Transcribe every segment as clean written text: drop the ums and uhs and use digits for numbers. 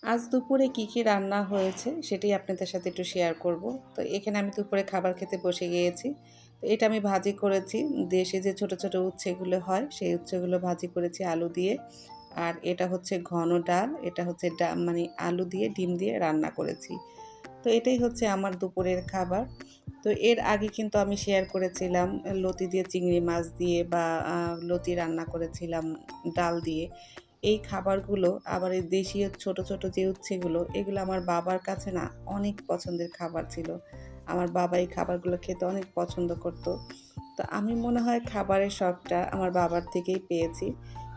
আজ দুপুরে কি রান্না হয়েছে সেটাই আপনাদের সাথে একটু শেয়ার করব। তো এখানে আমি দুপুরে খাবার খেতে বসে গিয়েছি। তো এটা আমি ভাজি করেছি। দেশে যে ছোট, ছোট উচ্ছেগুলো হয় সেই উচ্ছেগুলো ভাজি করেছি আলু দিয়ে। আর এটা হচ্ছে ঘন ডাল, এটা হচ্ছে মানে আলু দিয়ে ডিম দিয়ে রান্না করেছি। তো এটাই হচ্ছে আমার দুপুরের খাবার। তো এর আগে কিন্তু আমি শেয়ার করেছিলাম লতি দিয়ে চিংড়ি মাছ দিয়ে বা লতি রান্না করেছিলাম ডাল দিয়ে। এই খাবারগুলো আবার এই দেশীয় ছোট, ছোট যে উচ্ছেগুলো এগুলো আমার বাবার কাছে না অনেক পছন্দের খাবার ছিল। আমার বাবা এই খাবারগুলো খেতে অনেক পছন্দ করত। তো আমি মনে হয় খাবারের শখটা আমার বাবার থেকেই পেয়েছি।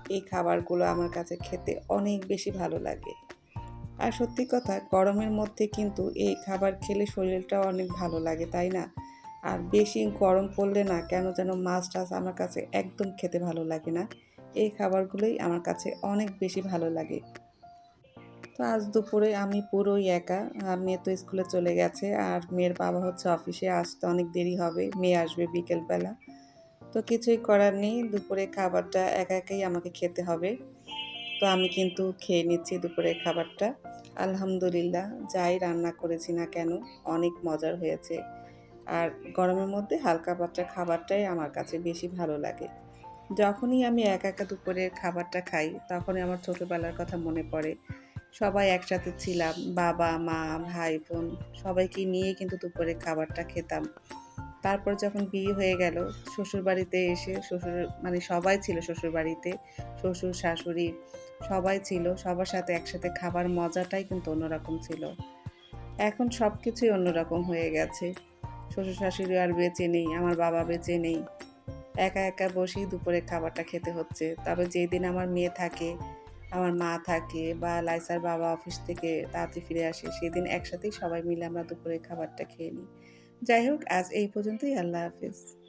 এই খাবারগুলো আমার কাছে খেতে অনেক বেশি ভালো লাগে। আর সত্যি কথা গরমের মধ্যে কিন্তু এই খাবার খেলে শরীরটাও অনেক ভালো লাগে, তাই না? আর বেশি গরম পড়লে না কেন যেন মাছ-টাছ আমার কাছে একদম খেতে ভালো লাগে না। এই খাবারগুলোই আমার কাছে অনেক বেশি ভালো লাগে। তো আজ দুপুরে আমি পুরোই একা। মেয়ে তো স্কুলে চলে গেছে আর মেয়ের বাবা হচ্ছে অফিসে, আসতে অনেক দেরি হবে। মেয়ে আসবে বিকেলবেলা। তো কিছুই করার নেই। দুপুরে খাবারটা একা একাই আমাকে খেতে হবে। তো আমি কিন্তু খেয়ে নিচ্ছি দুপুরের খাবারটা। আলহামদুলিল্লাহ, যাই রান্না করেছি না কেন অনেক মজার হয়েছে। আর গরমের মধ্যে হালকা পাতলা খাবারটাই আমার কাছে বেশি ভালো লাগে। যখনই আমি একা, একা দুপুরের খাবারটা খাই, তখনই আমার ছোটবেলার কথা মনে পড়ে। সবাই একসাথে ছিলাম। বাবা, মা, ভাই, বোন সবাইকে নিয়ে কিন্তু দুপুরের খাবারটা খেতাম। তারপর যখন বিয়ে হয়ে গেল, শ্বশুরবাড়িতে এসে মানে সবাই ছিল শ্বশুরবাড়িতে। শ্বশুর, শাশুড়ি সবাই ছিল। সবার সাথে একসাথে খাবার মজাটাই কিন্তু অন্যরকম ছিল। এখন সবকিছুই অন্যরকম হয়ে গেছে। শ্বশুর-শাশুড়ি আর বেঁচে নেই, আমার বাবা বেঁচে নেই। একা, একা বসেই দুপুরের খাবারটা খেতে হচ্ছে। তবে যেদিন আমার মেয়ে থাকে, আমার মা থাকে বা লাইসার বাবা অফিস থেকে তাড়াতাড়ি ফিরে আসে, সেদিন একসাথেই সবাই মিলে আমরা দুপুরের খাবারটা খেয়ে নিই। যাই হোক, আজ এই পর্যন্তই। আল্লাহ হাফেজ।